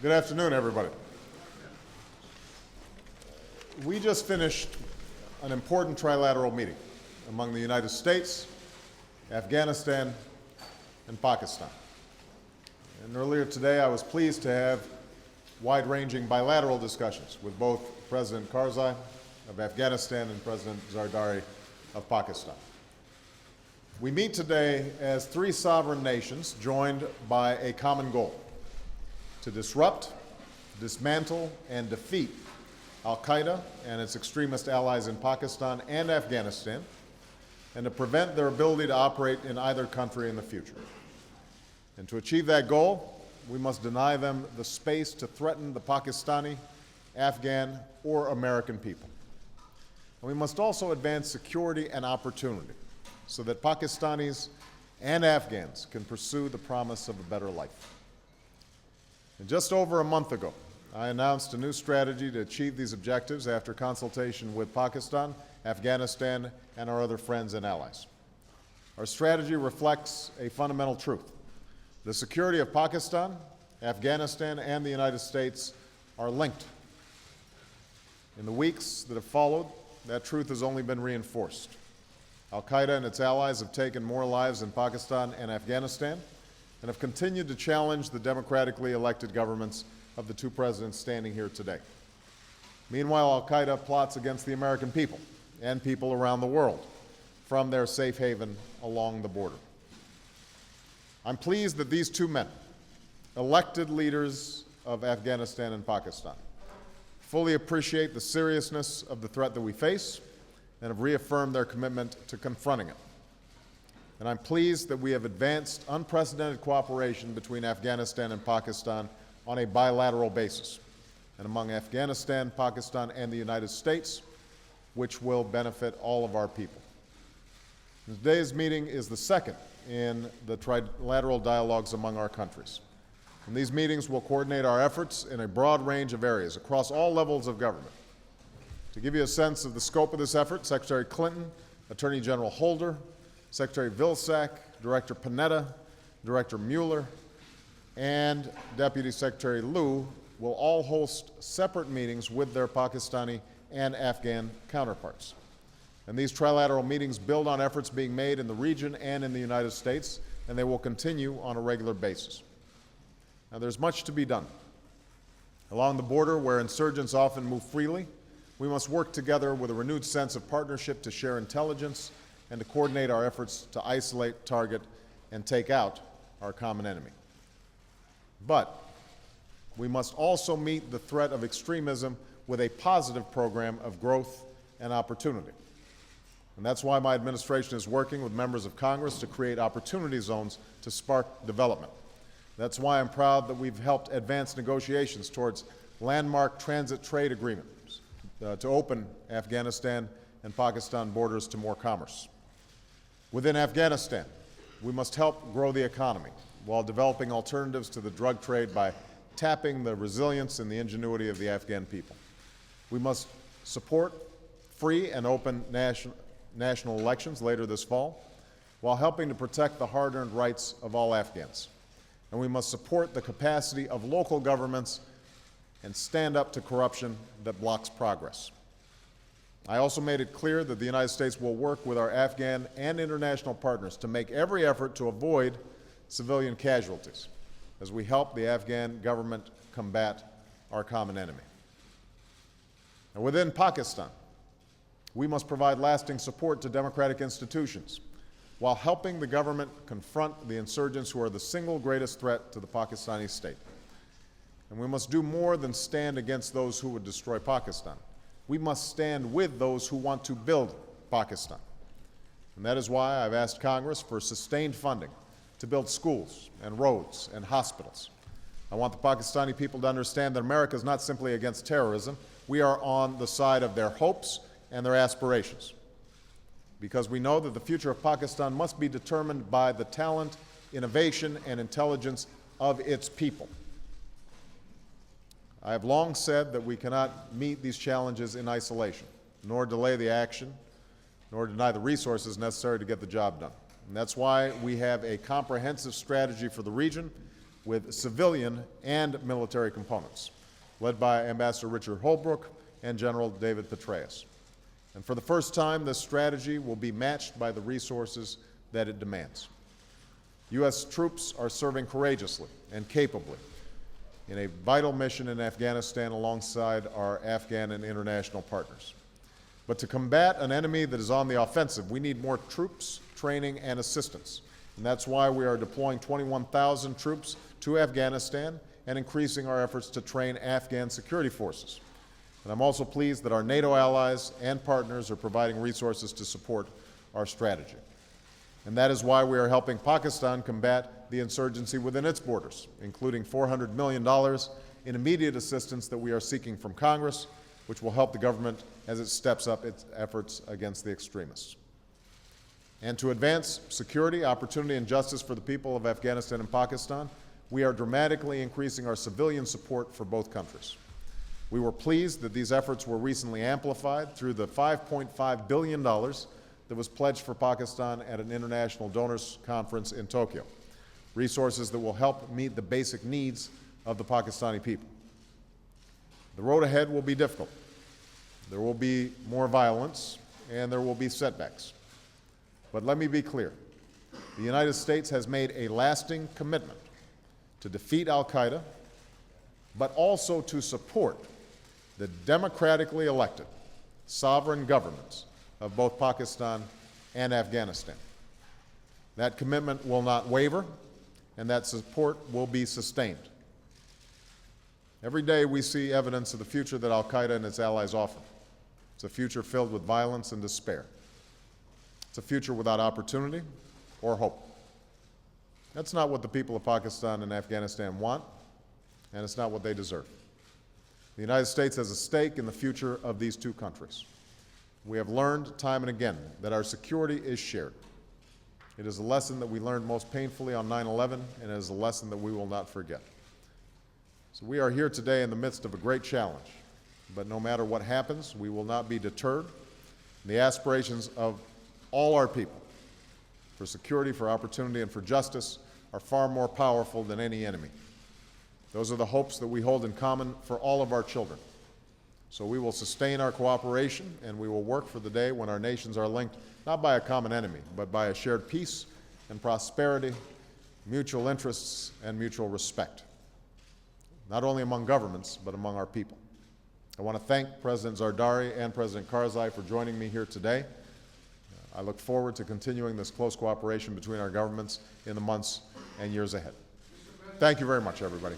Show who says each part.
Speaker 1: Good afternoon, everybody. We just finished an important trilateral meeting among the United States, Afghanistan, and Pakistan. And earlier today, I was pleased to have wide-ranging bilateral discussions with both President Karzai of Afghanistan and President Zardari of Pakistan. We meet today as three sovereign nations joined by a common goal: to disrupt, dismantle, and defeat al-Qaeda and its extremist allies in Pakistan and Afghanistan, and to prevent their ability to operate in either country in the future. And to achieve that goal, we must deny them the space to threaten the Pakistani, Afghan, or American people. And we must also advance security and opportunity so that Pakistanis and Afghans can pursue the promise of a better life. And just over a month ago, I announced a new strategy to achieve these objectives after consultation with Pakistan, Afghanistan, and our other friends and allies. Our strategy reflects a fundamental truth. The security of Pakistan, Afghanistan, and the United States are linked. In the weeks that have followed, that truth has only been reinforced. Al-Qaeda and its allies have taken more lives in Pakistan and Afghanistan and have continued to challenge the democratically elected governments of the two presidents standing here today. Meanwhile, Al-Qaeda plots against the American people and people around the world from their safe haven along the border. I'm pleased that these two men, elected leaders of Afghanistan and Pakistan, fully appreciate the seriousness of the threat that we face and have reaffirmed their commitment to confronting it. And I'm pleased that we have advanced unprecedented cooperation between Afghanistan and Pakistan on a bilateral basis, and among Afghanistan, Pakistan, and the United States, which will benefit all of our people. Today's meeting is the second in the trilateral dialogues among our countries. And these meetings will coordinate our efforts in a broad range of areas across all levels of government. To give you a sense of the scope of this effort, Secretary Clinton, Attorney General Holder, Secretary Vilsack, Director Panetta, Director Mueller, and Deputy Secretary Liu will all host separate meetings with their Pakistani and Afghan counterparts. And these trilateral meetings build on efforts being made in the region and in the United States, and they will continue on a regular basis. Now, there's much to be done. Along the border, where insurgents often move freely, we must work together with a renewed sense of partnership to share intelligence and to coordinate our efforts to isolate, target, and take out our common enemy. But we must also meet the threat of extremism with a positive program of growth and opportunity. And that's why my administration is working with members of Congress to create opportunity zones to spark development. That's why I'm proud that we've helped advance negotiations towards landmark transit trade agreements to open Afghanistan and Pakistan borders to more commerce. Within Afghanistan, we must help grow the economy while developing alternatives to the drug trade by tapping the resilience and the ingenuity of the Afghan people. We must support free and open national elections later this fall while helping to protect the hard-earned rights of all Afghans. And we must support the capacity of local governments and stand up to corruption that blocks progress. I also made it clear that the United States will work with our Afghan and international partners to make every effort to avoid civilian casualties as we help the Afghan government combat our common enemy. And within Pakistan, we must provide lasting support to democratic institutions while helping the government confront the insurgents who are the single greatest threat to the Pakistani state. And we must do more than stand against those who would destroy Pakistan. We must stand with those who want to build Pakistan. And that is why I've asked Congress for sustained funding to build schools and roads and hospitals. I want the Pakistani people to understand that America is not simply against terrorism. We are on the side of their hopes and their aspirations, because we know that the future of Pakistan must be determined by the talent, innovation, and intelligence of its people. I have long said that we cannot meet these challenges in isolation, nor delay the action, nor deny the resources necessary to get the job done. And that's why we have a comprehensive strategy for the region with civilian and military components, led by Ambassador Richard Holbrooke and General David Petraeus. And for the first time, this strategy will be matched by the resources that it demands. U.S. troops are serving courageously and capably in a vital mission in Afghanistan alongside our Afghan and international partners. But to combat an enemy that is on the offensive, we need more troops, training, and assistance. And that's why we are deploying 21,000 troops to Afghanistan and increasing our efforts to train Afghan security forces. And I'm also pleased that our NATO allies and partners are providing resources to support our strategy. And that is why we are helping Pakistan combat the insurgency within its borders, including $400 million in immediate assistance that we are seeking from Congress, which will help the government as it steps up its efforts against the extremists. And to advance security, opportunity, and justice for the people of Afghanistan and Pakistan, we are dramatically increasing our civilian support for both countries. We were pleased that these efforts were recently amplified through the $5.5 billion that was pledged for Pakistan at an international donors conference in Tokyo, resources that will help meet the basic needs of the Pakistani people. The road ahead will be difficult. There will be more violence, and there will be setbacks. But let me be clear. The United States has made a lasting commitment to defeat al-Qaeda, but also to support the democratically elected sovereign governments of both Pakistan and Afghanistan. That commitment will not waver, and that support will be sustained. Every day we see evidence of the future that al-Qaeda and its allies offer. It's a future filled with violence and despair. It's a future without opportunity or hope. That's not what the people of Pakistan and Afghanistan want, and it's not what they deserve. The United States has a stake in the future of these two countries. We have learned time and again that our security is shared. It is a lesson that we learned most painfully on 9/11, and it is a lesson that we will not forget. So we are here today in the midst of a great challenge, but no matter what happens, we will not be deterred. The aspirations of all our people for security, for opportunity, and for justice are far more powerful than any enemy. Those are the hopes that we hold in common for all of our children. So we will sustain our cooperation, and we will work for the day when our nations are linked not by a common enemy, but by a shared peace and prosperity, mutual interests, and mutual respect, not only among governments, but among our people. I want to thank President Zardari and President Karzai for joining me here today. I look forward to continuing this close cooperation between our governments in the months and years ahead. Thank you very much, everybody.